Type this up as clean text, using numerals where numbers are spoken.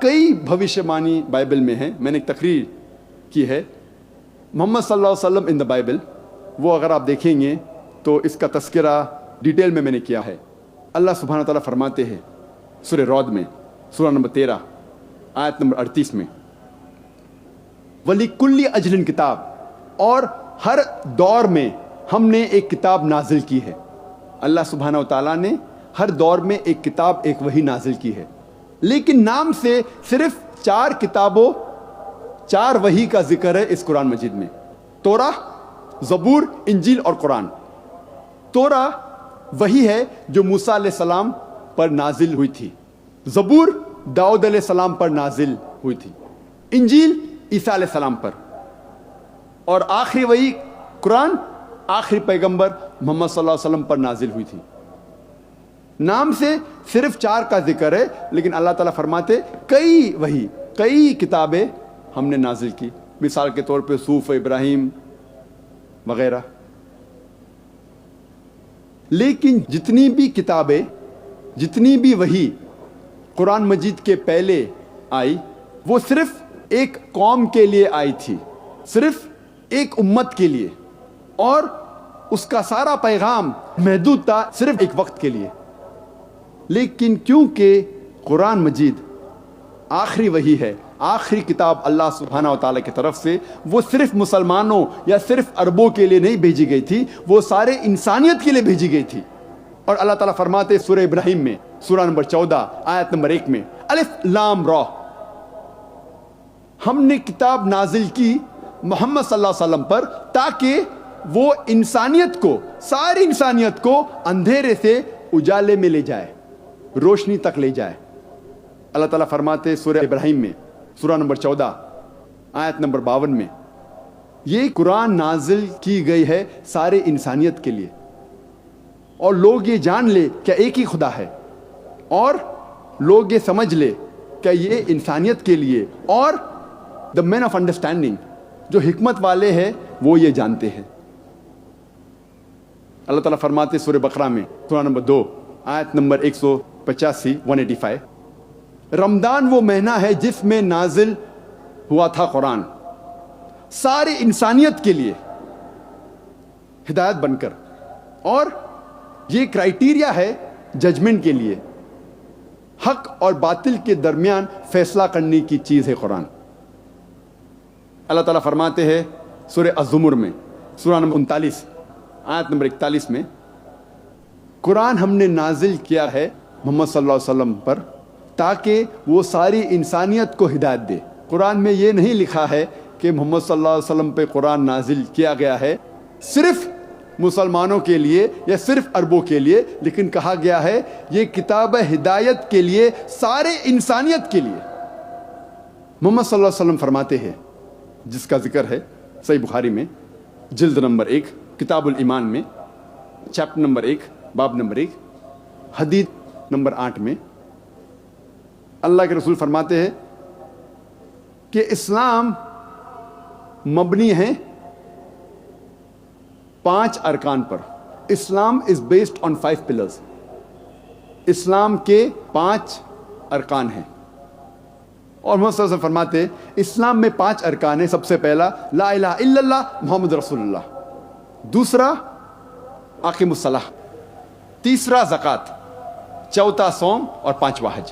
کئی بھوشیوانی بائبل میں ہیں. میں نے ایک تقریر کی ہے محمد صلی اللہ علیہ وسلم ان دا بائبل. وہ اگر آپ دیکھیں گے تو اس کا تذکرہ ڈیٹیل میں نے کیا ہے. اللہ سبحانہ و تعالیٰ فرماتے ہیں سورہ رعد میں سورہ نمبر 13 آیت نمبر 38 میں وَلِكُلِّ أَجْلٍ کتاب, اور ہر دور میں ہم نے ایک کتاب نازل کی ہے. اللہ سبحانہ و تعالیٰ نے ہر دور میں ایک کتاب ایک وحی نازل کی ہے, لیکن نام سے صرف 4 کتابوں 4 وحی کا ذکر ہے اس قرآن مجید میں. توراہ, زبور, انجیل اور قرآن. توراہ وہی ہے جو موسیٰ علیہ السلام پر نازل ہوئی تھی. زبور داؤد علیہ السلام پر نازل ہوئی تھی. انجیل عیسیٰ علیہ السلام پر. اور آخری وحی قرآن آخری پیغمبر محمد صلی اللہ علیہ وسلم پر نازل ہوئی تھی. نام سے صرف 4 کا ذکر ہے, لیکن اللہ تعالیٰ فرماتے کئی وحی کئی کتابیں ہم نے نازل کی. مثال کے طور پہ صحف ابراہیم وغیرہ. لیکن جتنی بھی کتابیں جتنی بھی وحی قرآن مجید کے پہلے آئی وہ صرف ایک قوم کے لیے آئی تھی, صرف ایک امت کے لیے, اور اس کا سارا پیغام محدود تھا صرف ایک وقت کے لیے. لیکن کیونکہ قرآن مجید آخری وحی ہے, آخری کتاب اللہ سبحانہ و تعالیٰ کی طرف سے, وہ صرف مسلمانوں یا صرف عربوں کے لیے نہیں بھیجی گئی تھی, وہ سارے انسانیت کے لیے بھیجی گئی تھی. اور اللہ تعالیٰ فرماتے سورہ ابراہیم میں سورہ نمبر 14 آیت نمبر 1 میں الف لام را, ہم نے کتاب نازل کی محمد صلی اللہ علیہ وسلم پر تاکہ وہ انسانیت کو, ساری انسانیت کو اندھیرے سے اجالے میں لے جائے, روشنی تک لے جائے. اللہ تعالیٰ فرماتے سورہ ابراہیم میں سورہ نمبر 14 آیت نمبر 52 میں یہ قرآن نازل کی گئی ہے سارے انسانیت کے لیے, اور لوگ یہ جان لے کہ ایک ہی خدا ہے, اور لوگ یہ سمجھ لے کہ یہ انسانیت کے لیے, اور دا مین آف انڈرسٹینڈنگ جو حکمت والے ہیں وہ یہ جانتے ہیں. اللہ تعالیٰ فرماتے سورہ بقرہ میں سورہ نمبر 2 آیت نمبر 185 رمضان وہ مہینہ ہے جس میں نازل ہوا تھا قرآن ساری انسانیت کے لیے ہدایت بن کر, اور یہ کرائیٹیریا ہے ججمنٹ کے لیے, حق اور باطل کے درمیان فیصلہ کرنے کی چیز ہے قرآن. اللہ تعالیٰ فرماتے ہیں سورہ الزمر میں سورہ نمبر 39 آیت نمبر 41 میں قرآن ہم نے نازل کیا ہے محمد صلی اللہ علیہ وسلم پر تاکہ وہ ساری انسانیت کو ہدایت دے. قرآن میں یہ نہیں لکھا ہے کہ محمد صلی اللہ علیہ وسلم پہ قرآن نازل کیا گیا ہے صرف مسلمانوں کے لیے یا صرف عربوں کے لیے, لیکن کہا گیا ہے یہ کتاب ہدایت کے لیے سارے انسانیت کے لیے. محمد صلی اللہ علیہ وسلم فرماتے ہیں جس کا ذکر ہے صحیح بخاری میں جلد نمبر 1 کتاب الایمان میں چیپٹر نمبر 1 باب نمبر 1 حدیث نمبر 8 میں اللہ کے رسول فرماتے ہیں کہ اسلام مبنی ہے 5 ارکان پر. اسلام از بیسڈ آن 5 پلرز. اسلام کے 5 ارکان ہیں, اور محمد صلی اللہ علیہ وسلم فرماتے ہیں اسلام میں 5 ارکان ہیں. سب سے پہلا لا الہ الا اللہ محمد رسول اللہ, دوسرا اقیم الصلاۃ, تیسرا زکوٰۃ, چوتھا صوم, اور 5واں حج.